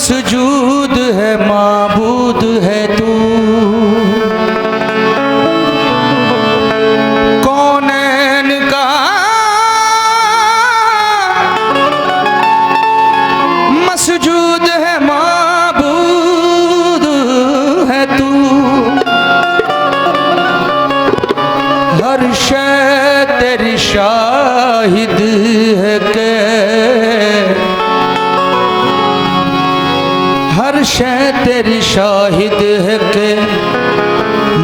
मसजूद है माबूद है तू, कौनैन का मसजूद है माबूद है तू, हर शय तेरी शाहिद है के, हर शय तेरी शाहिद है के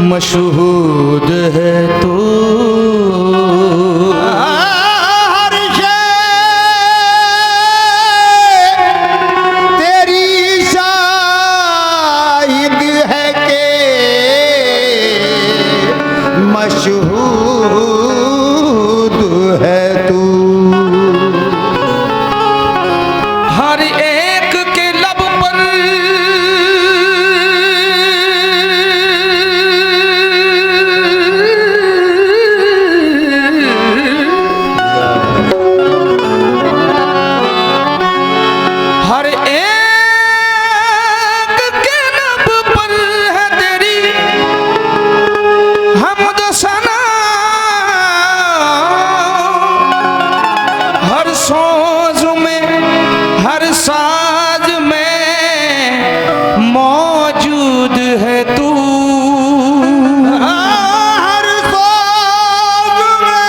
मशहूद है तू। हर शय तेरी शाहिद है के मशहूद है तू। हर एक के लब पर हर एक के लब पर है तेरी हमद सना, हर सोज में हर साज में मौजूद है तू। हर सोज में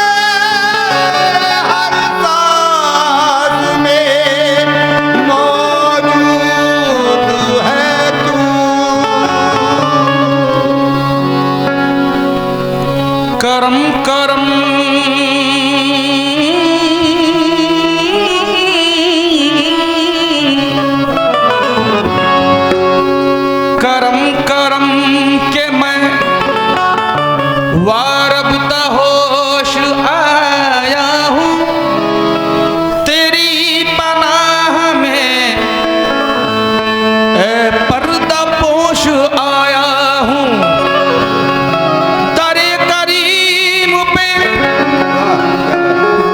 हर साज में मौजूद है तू। करम करम करम करम के मैं वारबता होश आया हूँ, तेरी पनाह में ए पर्दा पोश आया हूँ। दरे करीम पे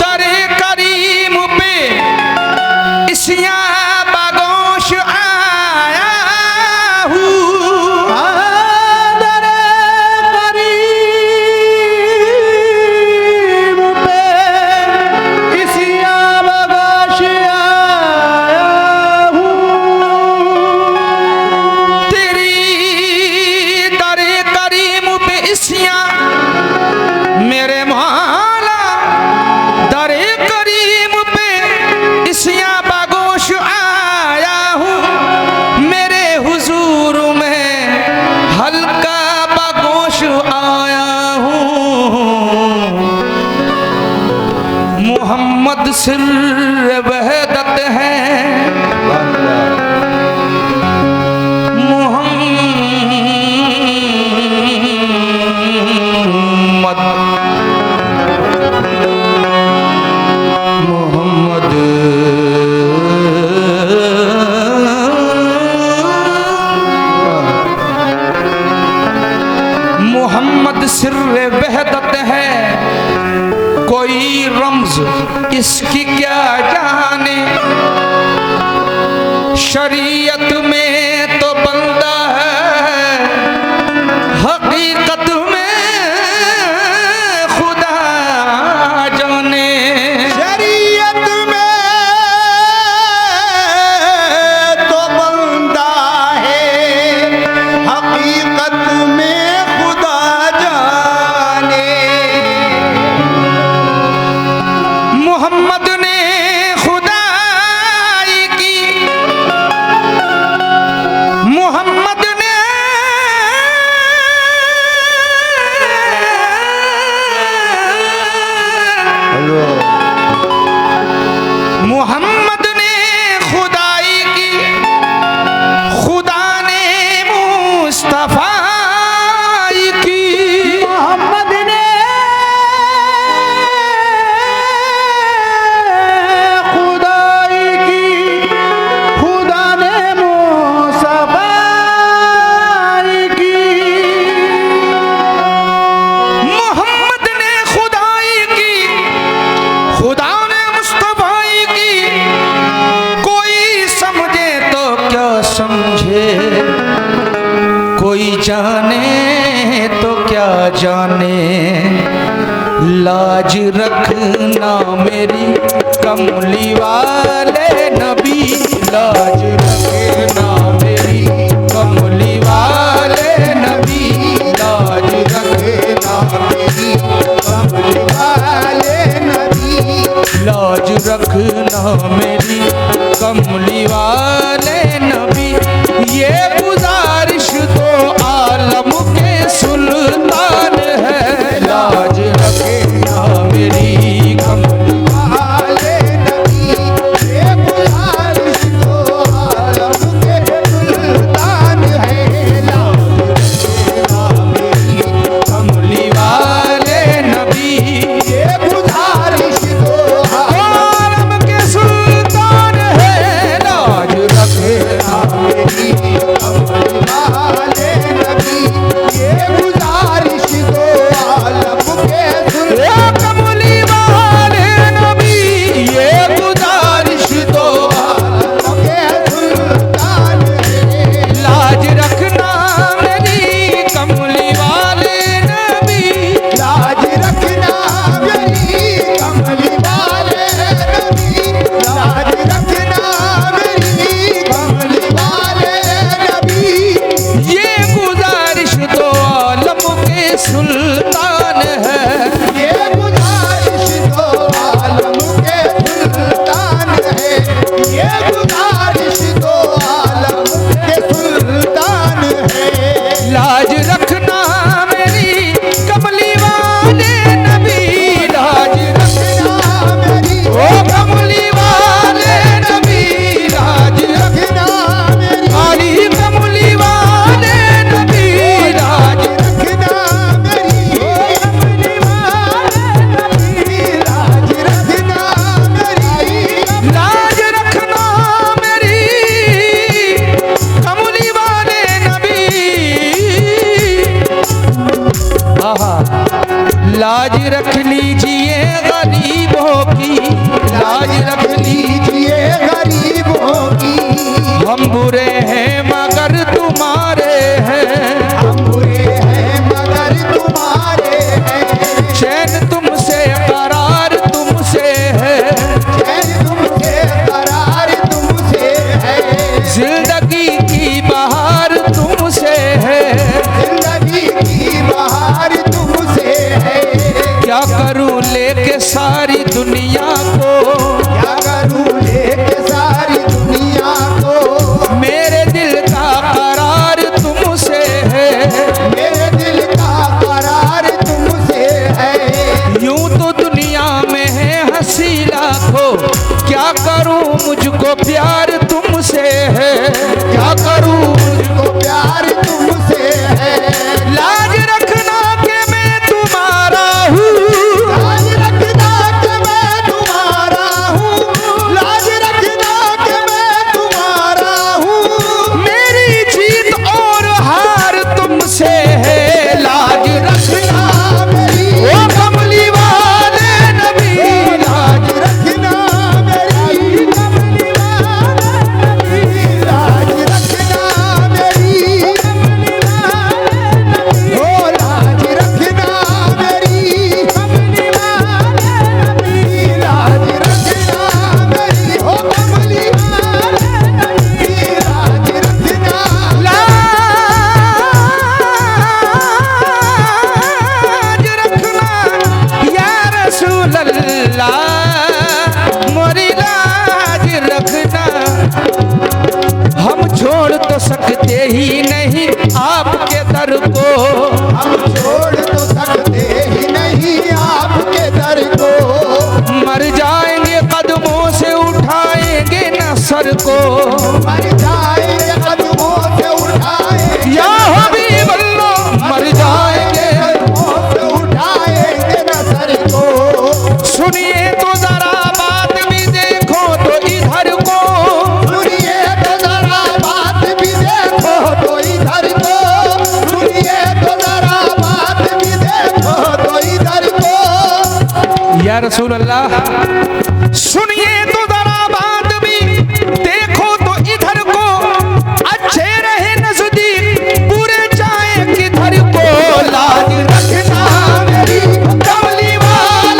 दरे करीम पे इसिया बागोश आया हूँ। दरे करीम पे इसिया बगश आया हूँ। तेरी दरे करीम पे इसिया मेरे मौला, दरे करीम पे इसिया बागोश आया हूँ। मेरे हुजूर में हल्का बागोश आया हूँ। मोहम्मद सिर्र वहदत है, मोहम्मद मोहम्मद मोहम्मद सिर्र वहदत है, कोई रम्ज इसकी क्या जाने। शरीयत में तो बंदा है, हकीकत में खुदा जाने। शरीयत में तो बंदा है, हकीकत में खुदा जाने। मोहम्मद ने खुदाई की, मोहम्मद ने मोहम्मद ने खुदाई की, खुदा ने मुस्तफाई की। मोहम्मद ने खुदाई की, खुदा ने मुस्तफाई की। मोहम्मद ने खुदाई की, लाज रखना मेरी कमली वाले नबी, लाज रखना मेरी कमली वाले नबी, लाज रखना मेरी कमली वाले नबी, लाज रखना मेरी कमली वाले नबी। ये गुजारिश तो आलम के सुल्तान है, लाज रखना मेरी कमली वाले नबी, ये गुजारिश तो आलम के सुल्तान है, लाज रखना मेरी कमली वाले नबी, ये गुजारिश तो आलम के सुल्तान है, लाज रखना मेरी कमली वाले नबी, ये गुजारिश तो आलम के सुल्तान, कमली वाले नबी, ये गुजारिश तो आलम के सुल्तान है, लाज रखना मेरी कमली वाले नबी, लाज रखना मेरी कमली वाले नबी, लाज रखना मेरी कमली वाले नबी, ये गुजारिश तो आलम के सुल्तान है, ये गुजारिश तो आलम के सुल्तान है, ये गुजारिश तो आलम के सुल्तान है, लाज रखना मेरी कमली वाले नबी, लाज रखना मेरी ओ कमली वाले नबी, लाज रखना मेरी कमली वाले नबी, लाज रखना मेरी कमली वाले नबी, लाज रखना मेरी, लाज रखना मेरी कमली वाले नबी। आहा, लाज रख लीजिए गरीबों की, लाज रख लीजिए गरीबों की, हम बुरे हैं मगर तुम्हारे हैं, हम बुरे हैं मगर तुम्हारे हैं, चैन तुमसे करार तुमसे है, चैन तुमसे करार तुमसे है, जिंदगी की बहार तुमसे है, जिंदगी की बहार तुमसे है, क्या करूं लेके सारी दुनिया को, क्या करूं लेके सारी दुनिया को, मेरे दिल का करार तुमसे है, मेरे दिल का करार तुमसे है, यूं तो दुनिया में है हंसी लाखों, क्या करूं मुझको प्यार तुमसे है, क्या करूं मुझको प्यार तुमसे है, लाज रखना के मैं तुम्हारा हूँ, लाज रखना के मैं तुम्हारा हूँ, लाज रखना के मैं तुम्हारा हूँ, मेरी जीत और हार तुमसे है, लाज रखना मेरी ओ कमली वाले नबी, लाज रखना मेरी कमली वाले नबी, लाज रखना मेरी कमली वाले नबी, ओ लाज रखना मेरी कमली वाले नबी, लाज रखना मेरी ओ कमली वाले नबी, लाज रखना, लाज रखना या रसूल अल्लाह, मोरी लाज रखना, हम छोड़ तो सकते ही नहीं आपके दर को, हम छोड़ तो सकते ही नहीं आपके दर को, मर जाएंगे कदमों से उठाएंगे न सर को, मर जाएंगे कदमों से उठाएंगे या हबीब अल्लाह, मर जाएंगे कदमों से उठाएंगे न सर को, सुनिए तो जरा बात भी देखो तो इधर को, सुनिए तो जरा बात भी देखो तो इधर को, सुनिए तो जरा बात भी देखो तो इधर को, या रसूल अल्लाह सुनिए तो जरा बात भी देखो तो इधर को, अच्छे रहे नजदीक बुरे जाए किधर को, लाज रखना मेरी कमली वाले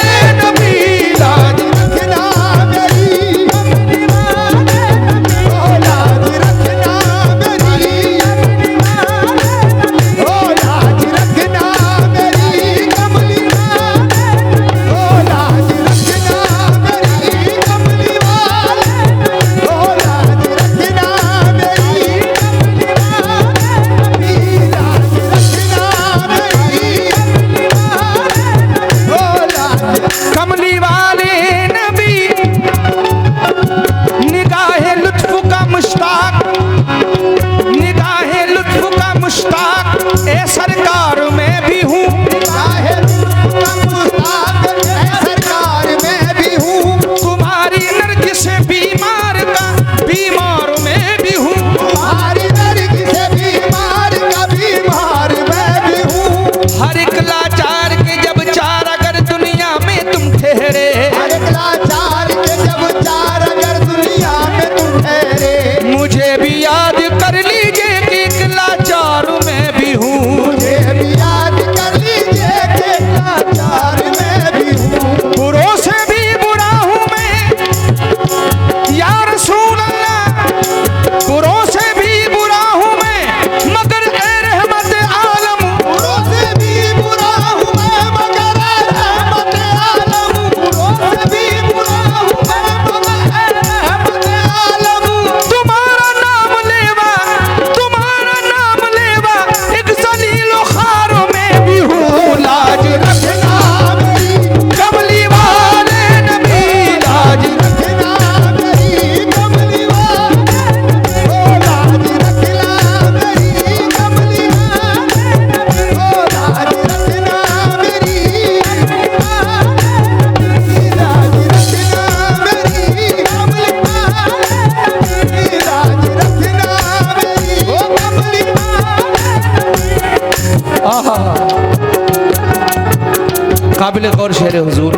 काबिल गौर शेर हुजूर।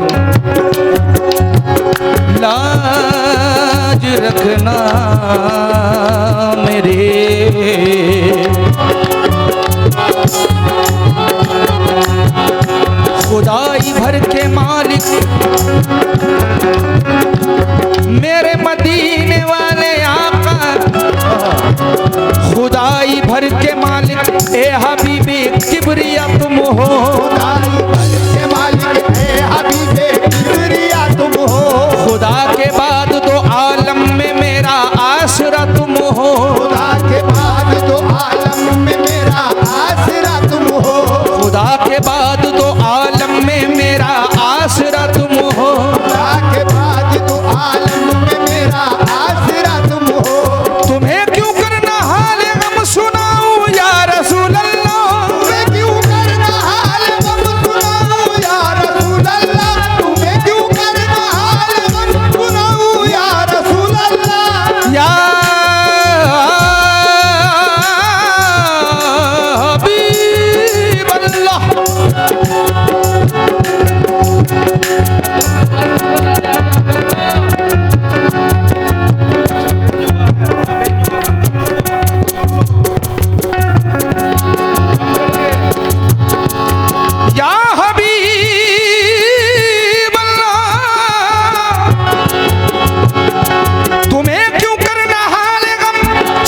लाज रखना मेरे खुदाई भर के मालिक, मेरे मदीने वाले आका, खुदाई भर के मालिक, ए हबीबी किबरिया तुम हो, खुदाई भर के मालिक है हबीबे किबरिया तुम हो, खुदा के बाद दो आलम में मेरा आसरा तुम हो, खुदा के बाद तो आलम में मेरा आसरा तुम हो, खुदा के बाद दो आलम में मेरा आसरा तुम हो। खुदा के बाद तो आलम में मेरा आसरा तुम हो, तुम्हें क्यों करना हाल गम सुनाऊं या रसूल अल्लाह, तुम्हें क्यों करना हाल गम सुनाऊं या रसूल अल्लाह, तुम्हें क्यों करना हाल गम सुनाऊं या रसूल अल्लाह, या हबीब अल्लाह। या हबीब अल्लाह, तुम्हें क्यों करना हाल गम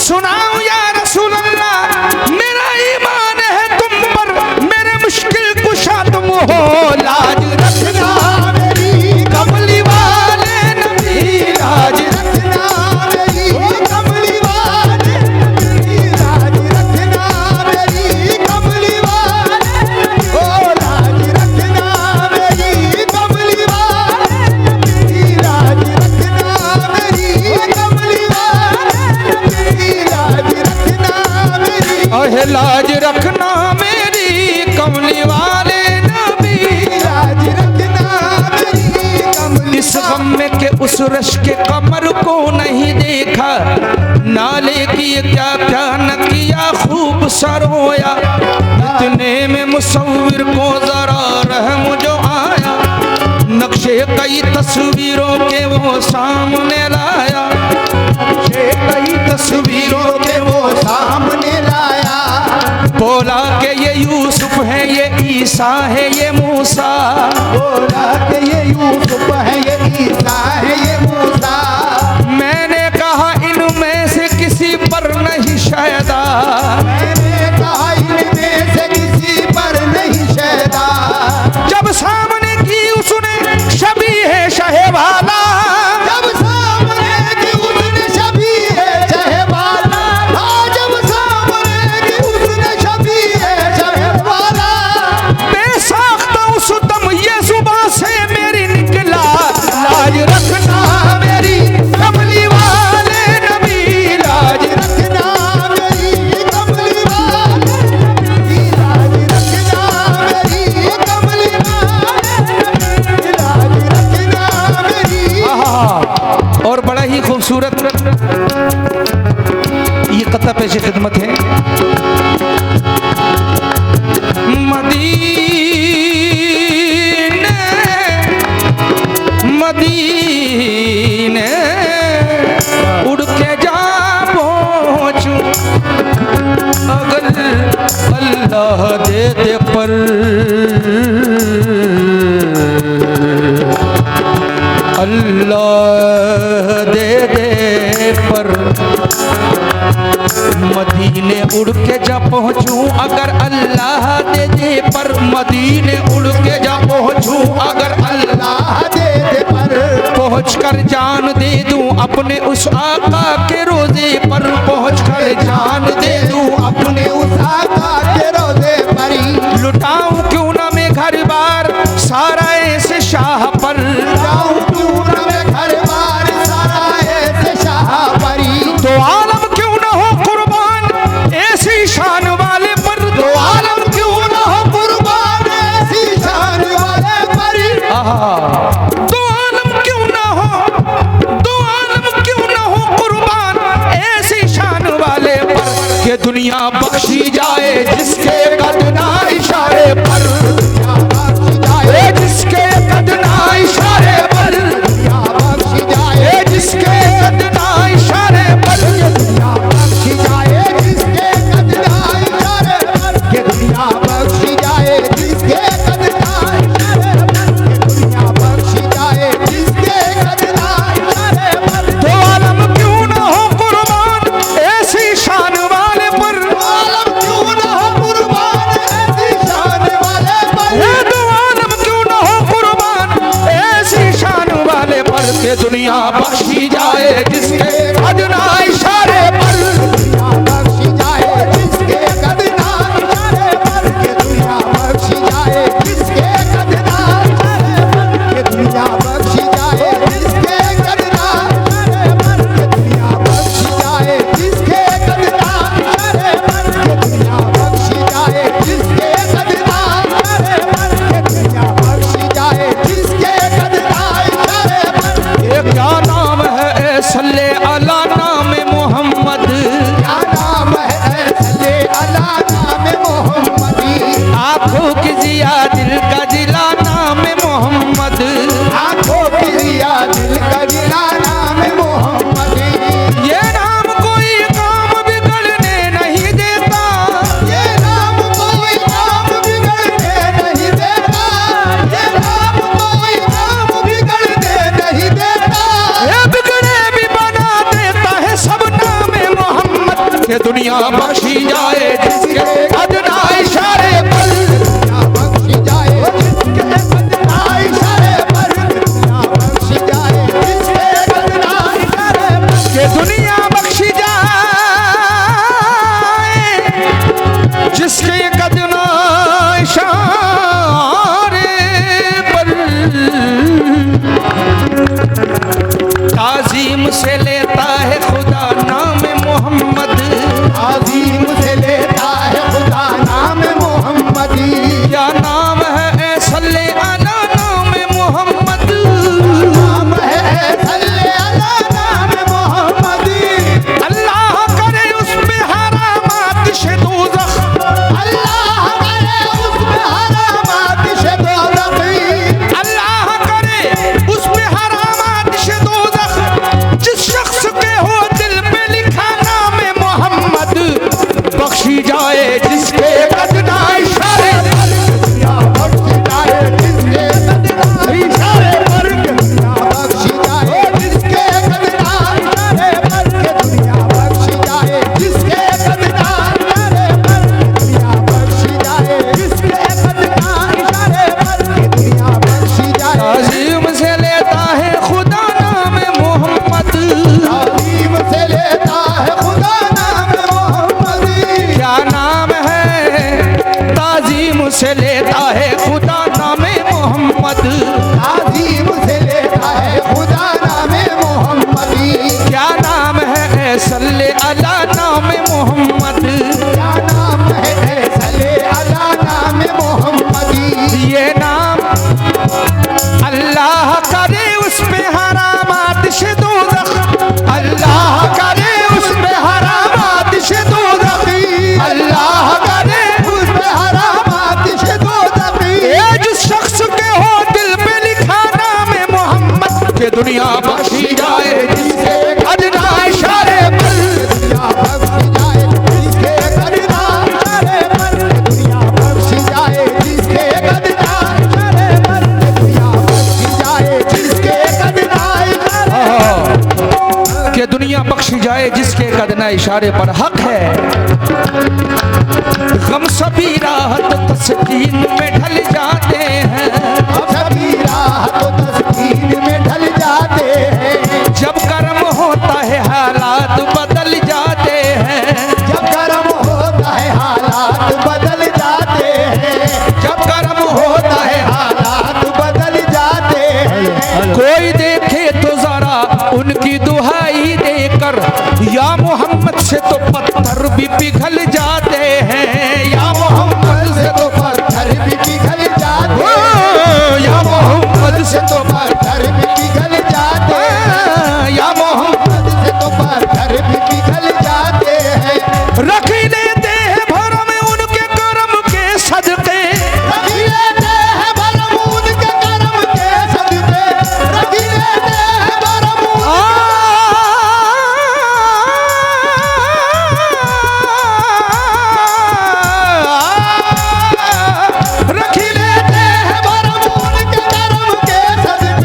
सुनाऊं या रसूल अल्लाह, मेरा ईमान है तुम पर, मेरे मुश्किल कुशा तुम हो। लाज रखना मेरी कमली वाले नबी, लाज रखना मेरी कमली वाले, लाज रखना मेरी कमली वाले, ओ लाज रखना मेरी कमली वाले, लाज रखना मेरी कमली वाले, लाज रखना मेरी, अहे लाज रखना मेरी कमली वाले नबी। लाज रखना मेरी कमली इस गम में के उस रश के कमर को नहीं देखा, नाले की क्या क्या न किया खूब सरोया, इतने में मुसव्विर को जरा रहम जो आया, नक्शे कई तस्वीरों के वो सामने लाया, नक्शे कई तस्वीरों के वो सामने लाया, बोला कि ये यूसुफ है, ये ईसा है, ये मूसा। बोला कि ये यूसुफ है, ये ईसा है, ये मूसा, मैंने कहा इनमें से किसी पर नहीं शायदा, मैंने कहा इनमें से किसी पर नहीं शैदा, जब सामने की उसने शबी है शहवाला, जब सामने की उसने शबी है शहवाला, हाँ जब सामने की उसने शबी है शहवाला, बेसाख्ता उस दम ये जुबां से मेरी निकला, लाज रखना मेरी कमली वाले नबी, लाज रखना मेरी कमली वाले, लाज रखना मेरी कमली वाले, लाज रखना मेरी, आहा। और बड़ा ही खूबसूरत ये कत्ता पेश खिदमत है। मदीने मदीने उड़ के जा पहुँचूं, अगर अल्लाह दे दे पर, अल्लाह दे दे पर, मदीने उड़ के जा पहुँचूं अगर अल्लाह दे दे पर, मदीने उड़ के जा पहुँचूं अगर अल्लाह दे दे पर, पहुँच कर जान दे दूं अपने उस आका के रोजे पर, पहुँच कर जान दे दूं अपने उस आका के रोज़े पर, लुटाऊं क्यों ना मैं घर बार सारा ऐसे शाह पर, जाऊं क्यों न मैं घर बार सारा ऐसे शाह परी, तो आलम क्यों ना हो कुर्बान ऐसी शान वाले पर, तो आलम क्यों न हो कुर्बान ऐसी शान वाले परी, तो आलम क्यों ना हो, तो आलम क्यों ना हो कुर्बान ऐसी शान वाले पर, कि दुनिया बख्शी जाए जिसके कदना इशारे पर, जिसके ये दुनिया बख्शी जाए जिसके अदना इशारे पर, दुनिया बख्शी जाए जिसके कदना इशारे पर, ये दुनिया बख्शी जाए जिसके कदना इशारे पर, ये दुनिया बख्शी जाए जिसके कदना इशारे पर, ये दुनिया बख्शी जाए जिसके कदना इशारे पर, ये दुनिया बख्शी जाए जिसके कदना इशारे पर, ये दुनिया बख्शी जाए जिसके कदना इशारे पर। ये क्या नाम है ए सल्ले अला नाम मोहम्मद, क्या नाम है सल्ले अला नाम मोहम्मदी, आंखों की जिया दिल का जिला नाम मोहम्मद, आंखों की रिया दिल का जिला नाम मोहम्मदी। ये नाम कोई काम बिगड़ने नहीं देता, ये नाम कोई काम बिगड़ने नहीं देता, ये नाम कोई काम बिगड़ने नहीं देता, ये बिगड़े भी बना देता है सब नाम मोहम्मद। ये दुनिया बख्शी जाए जिसके अदना इशारे पर, दुनिया बख्शी जाए जिसके कदना इशारे पर, दुनिया बख्शी जाए जिसके कदना इशारे पर। ये दुनिया बख्शी जाए जिसके कदना इशारे पर, ताजीम से लेता है खुदा नाम मोहम्मद, आज़ीम से लेता है खुदा नाम मोहम्मदी। क्या नाम है ए सल्ले अला नाम मोहम्मद, नाम है सल्ले अला नाम मोहम्मदी। अल्लाह करे उस पे हरामात से दोज़ख, अल्लाह करे उसमें हरामात से दोज़खी, अल्लाह करे उस पे हरामात से दोज़ख, जिस शख्स के हो दिल पे लिखा नाम मोहम्मद, बख्शी जाए जिसके कदना इशारे पर, दुनिया बख्शी जाए जिसके कदना इशारे पर, दुनिया बख्शी जाए जिसके कदना इशारे पर, दुनिया बख्शी जाए जिसके कदना इशारे पर, दुनिया बख्शी जाए जिसके कदना इशारे पर, दुनिया बख्शी जाए। ताज़ीम से लेता है खुदा नाम मोहम्मद, ताज़ीम से लेता है खुदा नाम मोहम्मदी। क्या नाम है ताज़ीम से लेता है खुदा नाम मोहम्मद, ताज़ीम से लेता है खुदा नाम मोहम्मदी। क्या नाम है ए सल्ले अला नाम मोहम्मद, क्या नाम है सल्ले अला नाम मोहम्मदी। ये नाम अल्लाह करे उस पे हरामात से दोज़ख, अल्लाह करे उस पे हरामात से दोज़ख, अल्लाह करे उसमें हरामात से दोज़खी। ये जिस शख्स के हो दिल पे लिखा नाम मोहम्मद, के दुनिया बख्शी जाए जिसके अदना इशारे पर, दुनिया बख्शी जाए जिसके कदना इशारे पर, दुनिया बख्शी जाए जिसके कदना इशारे पर, दुनिया बख्शी जाए जिसके कदना इशारे पर। के दुनिया बख्शी जाए जिसके कदना इशारे पर। हक है गम सभी राहत तस्कीन में ढल जाते हैं, अब सभी राह तो तस्कीन में ढल जाते हैं, जब कर्म होता है हालात बदल जाते हैं, जब कर्म होता है हालात बदल जाते हैं, जब कर्म होता है हालात बदल जाते हैं। कोई देखे तो जरा उनकी दुहाई देकर, या मोहम्मद से तो पत्थर भी पिघल जाते हैं, या मोहम्मद से तो पत्थर भी पिघल जाते ओ, हैं, या मोहम्मद से तो पत्थर भी पिघल जाते हैं, या मोहम्मद से तो पत्थर भी पिघल जाते हैं। रख लेते हैं भरम उनके कर्म के सदके, रख लेते हैं भरम उनके कर्म के सदके, रख लेते हैं भरम रख लेते हैं भरम उनके कर्म के सदके।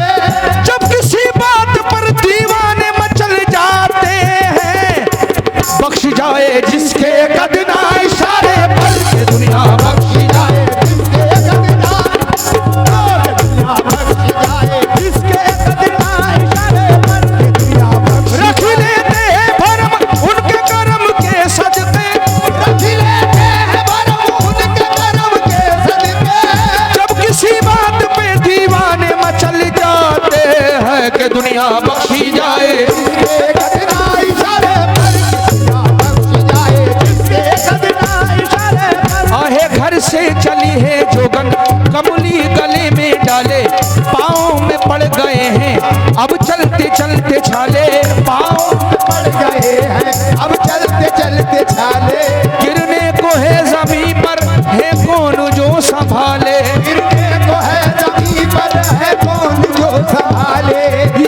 के दुनिया बख्शी जाए। जिसके कदना इशारे पर दुनिया बख्श जाए, जिसके कदना इशारे पर। आहे घर से चली है जोगन, कमली गले में डाले, पाँव में पड़ गए हैं अब चलते चलते छाले, पाँव में पड़ गए हैं अब चलते चलते छाले। गिरने को है जमीन पर, है कौन जो संभाले, गिरने को है जमीन पर, है कौन जो संभाले।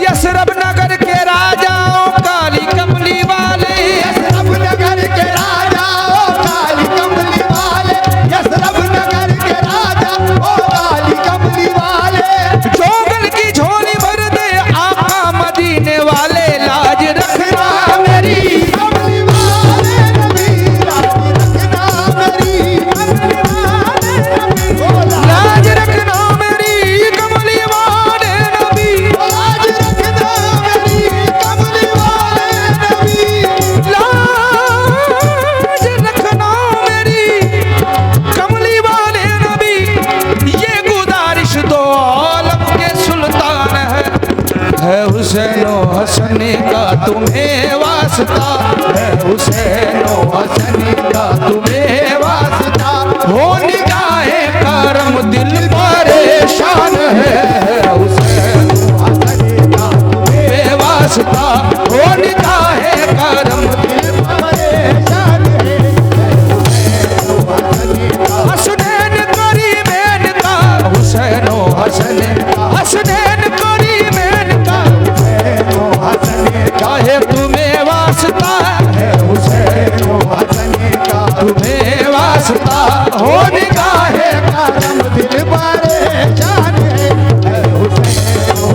यसरब नगर के राजाओं काली कमली वाले, यसरब नगर के राजा ओ काली कमली वाले, यसरब नगर के राजा ओ काली कमली वाले। जोगन की झोली भर दे आका मदीने वाले, लाज रखना मेरी कमली वाले नबी, लाज रखना मेरी कमली वाले नबी। लाज रखना मेरी कमली वाले नबी, लाज रखना मेरी कमली वाले नबी। लाज रखना मेरी कमली वाले नबी। ये गुजारिश दो आलम के सुल्तान है हुसैन ओ हसन का तुम्हें वास्ता, है हुसैन ओ हसन का तुम्हें वास्ता। हो निगाहे करम दिल परेशान है हुसैन हसन का तुम्हें वास्ता, हो निगाहे करम दिल परेशान है, हसन का हसनैन करीमैन का, हुसैन ओ हसन हसनैन करीमैन का, हसन का चाहे तुम्हें वास्ता है हुसैन हसन का तुम्हें वास्ता, हो निगाहे करम दिल परेशान है, हुसैन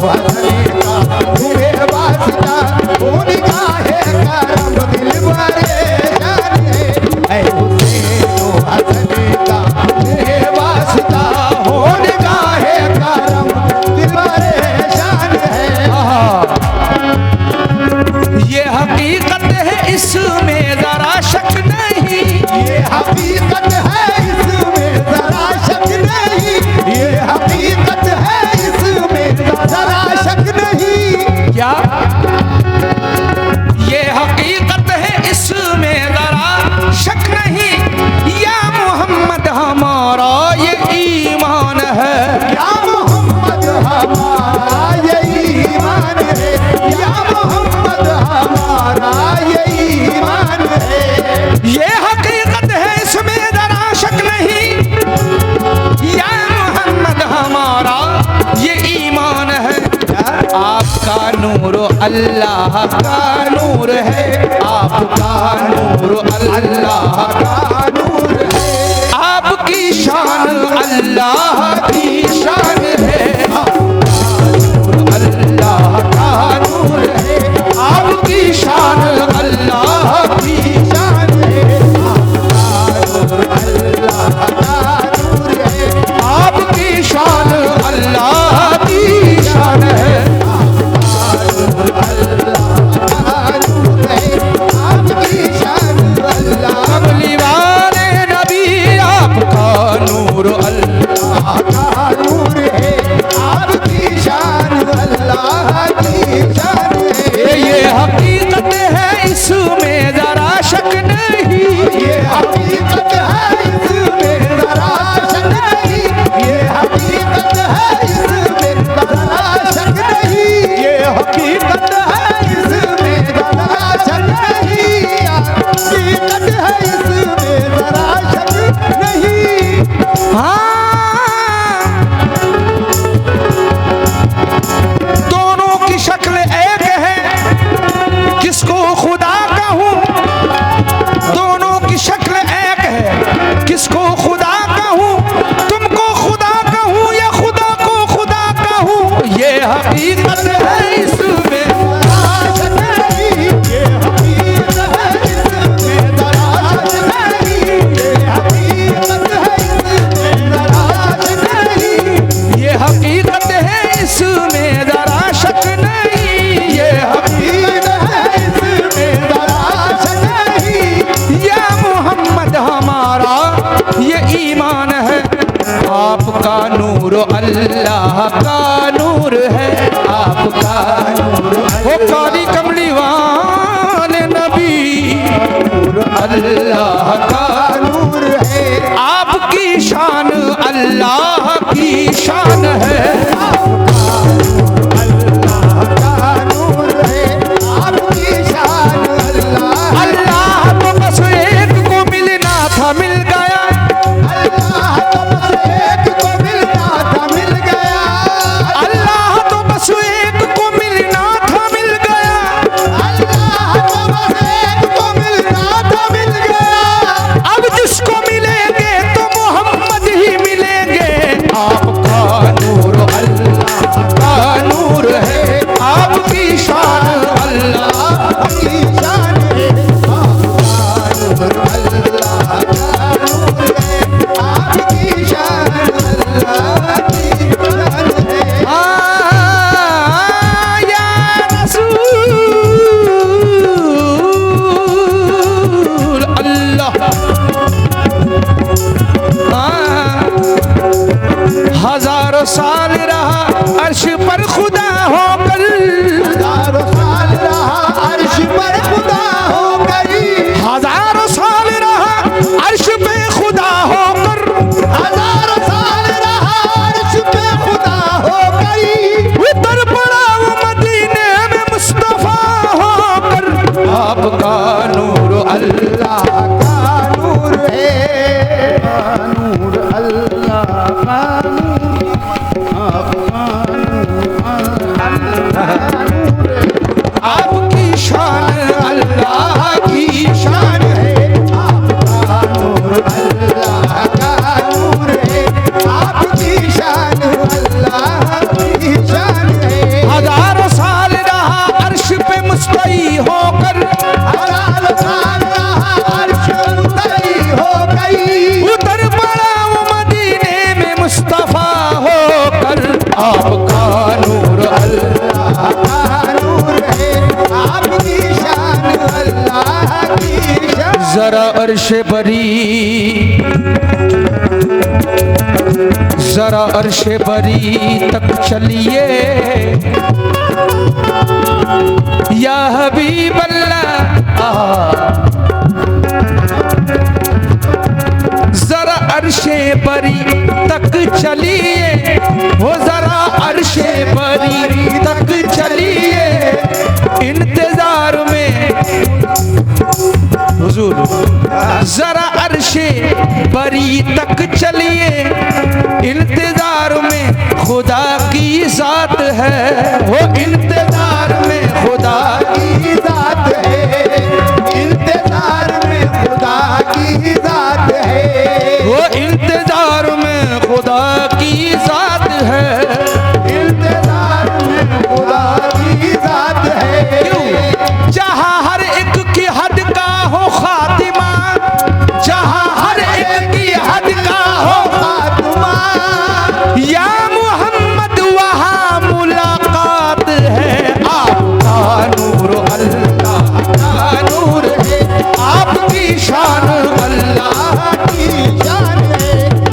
हसन का तुम्हें वास्ता। हो निगाहे करम दिल परेशान है, हुसैन हसन का तुम्हें वास्ता। हो निगाहे करम दिल परेशान है। ये हकीकत है इसमें जरा शक नहीं, ये हकीकत है इसमें जरा शक नहीं, ये हकीकत है इसमें जरा शक नहीं। क्या ये हकीकत है इसमें जरा शक नहीं, या मोहम्मद हमारा ये ईमान है, या मोहम्मद हमारा ये ईमान है, या मोहम्मद हमारा ये ईमान है। ये हकीकत है इसमें जरा शक नहीं, या मोहम्मद हमारा ये ईमान है। आपका नूर अल्लाह का नूर है, आपका नूर अल्लाह का नूर है, आपकी शान अल्लाह की शान है, अल्लाह का नूर है, आपकी शान अल्लाह की शान है, अल्लाह का नूर है, आपकी शान अल्लाह की शान है। आपकी शान अल्लाह कमली वाले नबी आपका नूर अल्लाह का नूर है, आपकी शान अल्लाह की शान है। ये हकीकत है इसमें जरा शक नहीं, ये हकीकत है इसमें जरा शक नहीं, ये हकीकत है इसमें जरा शक नहीं, ये हकीकत है इसमें जरा शक नहीं, हकीकत है इसमें जरा शक नहीं। हाँ दोनों की शक्ल एक है, किसको खुदा कहूँ, दोनों की शक्ल एक है, किसको खुदा कहूँ, तुमको खुदा कहूँ या खुदा को खुदा कहूँ, ये हकीकत है इसमें जरा शक नहीं, ये हकीकत है इसमें जरा शक नहीं, ये हकीकत है इसमें जरा शक नहीं। ये हकीकत है इसमें जरा शक नहीं, ये हकीकत है इसमें जरा शक नहीं। या मोहम्मद हमारा ये ईमान है, आपका नूर अल्लाह का नूर है, आपका वो काली कमली वाले नबी अल्लाह का नूर है, आपकी शान अल्लाह की शान है। अल्लाह का नूर है, आपकी शान अल्लाह। अल्लाह तो बस एक को मिलना था मिल गया, अल्लाह तो बस एक को मिलना था मिल गया, अल्लाह तो बस एक को मिलना था मिल गया। अल्लाह तो बस एक को मिलना था मिल गया। अब जिसको मिलेंगे तो मोहम्मद ही मिलेंगे। आपका नूर अल्लाह का नूर है, आपकी शान अल्लाह। आपकी शान है, आपका नूर अल्लाह का नूर है, आपकी शान अल्लाह की शान है। या रसूल अल्लाह, हजारों साल रहा अर्श पर खुदा होकर, हजारों साल रहा अर्श पर खुदा हो गई, हजारों साल रहा अर्श पे खुदा होकर, हजारों साल रहा अर्श पे खुदा हो गई। उतर पड़ा वो मदीने में मुस्तफा होकर। आपका नूर अल्लाह अल्लाह का नूर है, नूर अल्लाह का नूर, आपका नूर, आपकी शान अल्लाह की शान है। आपका नूर अल्लाह का नूर है, आपकी शान अल्लाह की शान है। हजारों साल रहा अर्श पे मुस्तई होकर, हजारों साल रहा अर्श मुस्तई हो गई, उतर पड़ा वो मदीने में मुस्तफा होकर। आपका नूर अल्लाह, आपका नूर है, आपकी शान अल्लाह की शान। जरा अर्श बरी, जरा अर्श बरी तक चलिए या हबीब अल्लाह। जरा अर्शे बरी तक चलिए, वो जरा अर्शे बरी तक चलिए, इंतजार में हुजूर। जरा अर्शे बरी तक चलिए, इंतजार में खुदा की जात है, वो इंतजार में खुदा की जात है, इंतजार में खुदा की जात है, वो इंतजार में खुदा की जात है। इंतजार में खुदा की जात है। क्यों? जहाँ हर एक की हद का हो खातिमा, जहाँ हर एक की हद का हो खात्मा, या मोहम्मद वहाँ मुलाकात है। आपका नूर अल्लाह का नूर है, आपकी शान अल्लाह की शान है,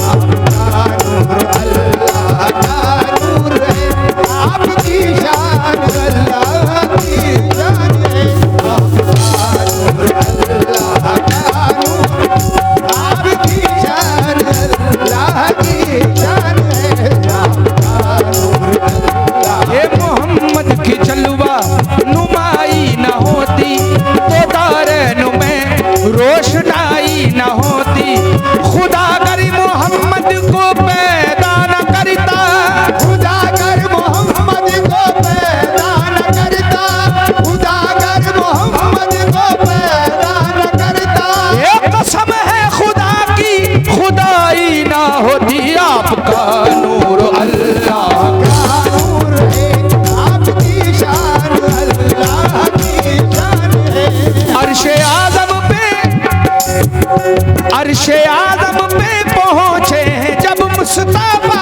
आपका नूर अल्लाह का नूर है, आपकी शान अल्लाह की शान है, आपका नूर अल्लाह का नूर, आपकी शान अल्लाह की शान है, आपका नूर अल्लाह। ये मोहम्मद की जलवा नुमाई न होती तो दारैन में रोशनाई न होती। खुदा अगर मोहम्मद को पैदा न करता, खुदा कर मोहम्मद को पैदा न करता, खुदा कर मोहम्मद को पैदा न करता। ये कसम है खुदा की खुदाई ना होती। आपका नूर अल्लाह का नूर है, आपकी शान अल्लाह की शान है। अर्शे आज़म पे, अर्शे आज़म पे पहुँचे जब मुस्तफा,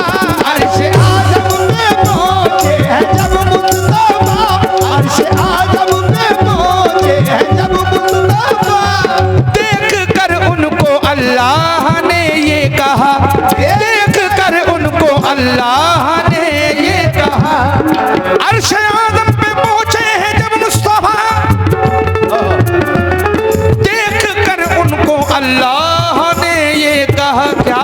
अर्शे आज़म पे पहुँचे हैं जब मुस्तफा, अर्शे आज़म पे पहुँचे हैं जब मुस्तफा। देख कर उनको अल्लाह ने ये कहा, देख कर उनको अल्लाह ने ये कहा, अर्श अर्श आज़म पे पहुंचे हैं जब मुस्तफा, देख कर उनको अल्लाह ने ये कहा क्या,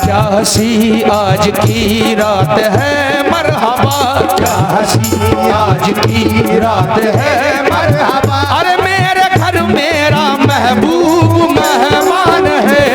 क्या हंसी आज की रात है मरहबा, क्या हंसी आज की रात है मरहबा। अरे मेरे घर मेरा महबूब मेहमान है,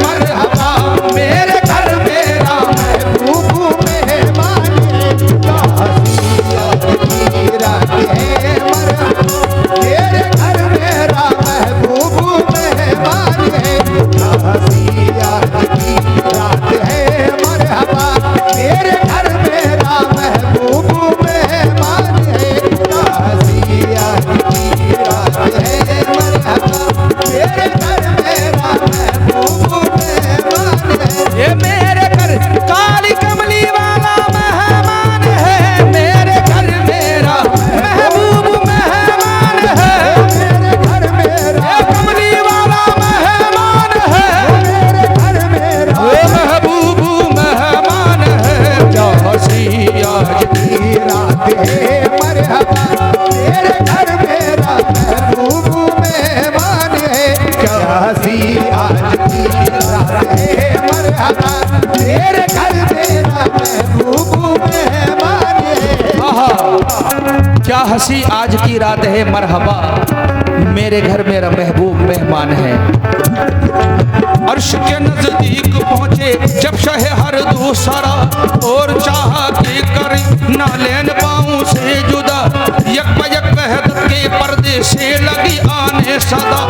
मरहबा। मेरे घर मेरा महबूब मेहमान है, क्या हंसी आज की रात है मरहबा। मेरे घर मेरा महबूब मेहमान है, क्या हंसी आज की रात है मरहबा। मेरे घर मेरा महबूब मेहमान है, क्या हंसी आज की रात है मरहबा। मेरे घर मेरा महबूब मेहमान है, ये मेरे घर काली कमली वाला मेहमान है, मेरे घर मेरा महबूब मेहमान है, मेरे घर मेरा कमली वाला मेहमान है, मेरे घर मेरा महबूब मेहमान है, क्या हंसी आज की रात है मरहबा। मेरे घर मेरा महबूब मेहमान है, क्या हंसी आज की रात है मरहबा। मेरे घर मेरा महबूब मेहमान है, क्या हंसी आज की रात है मरहबा। मेरे घर मेरा महबूब मेहमान है। अर्श के नजदीक पहुंचे जब शहे हर दूसरा, और चाहा कि कर ना लेन पाऊं से जुदा, यक वहदत के पर्दे से लगी आने सदा।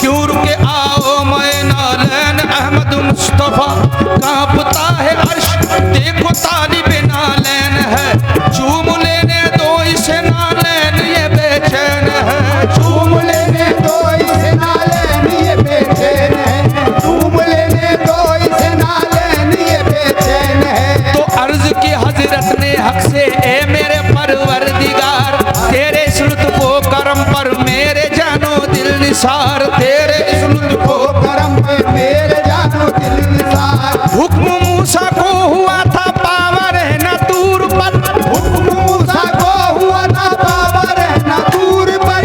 क्यों रुके आओ मैं नालैन अहमद मुस्तफा, कांपता है अर्श देखो तालिब नालैन है। चूम लेने दो इसे नालैन ये बेचैन है, चूम लेने दो इसे नालैन ये बेचैन है, चूम लेने दो इसे नालैन ये बेचैन है। तो अर्ज की हजरत ने हक से ए मेरे परवरदिगार, तेरे इस लुत्फ़ो करम पर मेरे जानो दिल निसार, तेरे इस लुत्फ़ो करम पर मेरे जानो दिल निसार। हुक्म मूसा को हुआ था पावर है न दूर पर, हुक्म मूसा को हुआ था पावर है न दूर पर,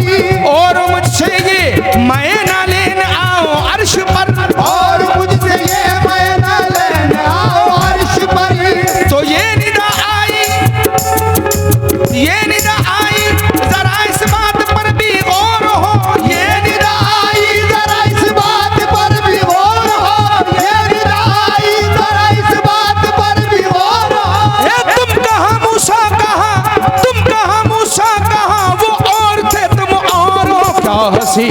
और मुझसे ये मैं ना लेने आओ अर्श पर, और मुझसे ये मैं ना लेने आओ अर्श पर। तो ये निदा आई, ये निदा आई, जरा इस बात पर भी गौर हो, ये निदा आई जरा इस बात पर भी गौर हो, ये निदा आई जरा इस बात पर भी गौर हो। तुम कहाँ मूसा कहाँ, तुम कहाँ मूसा कहाँ, वो और थे तुम और हो, क्या हंसी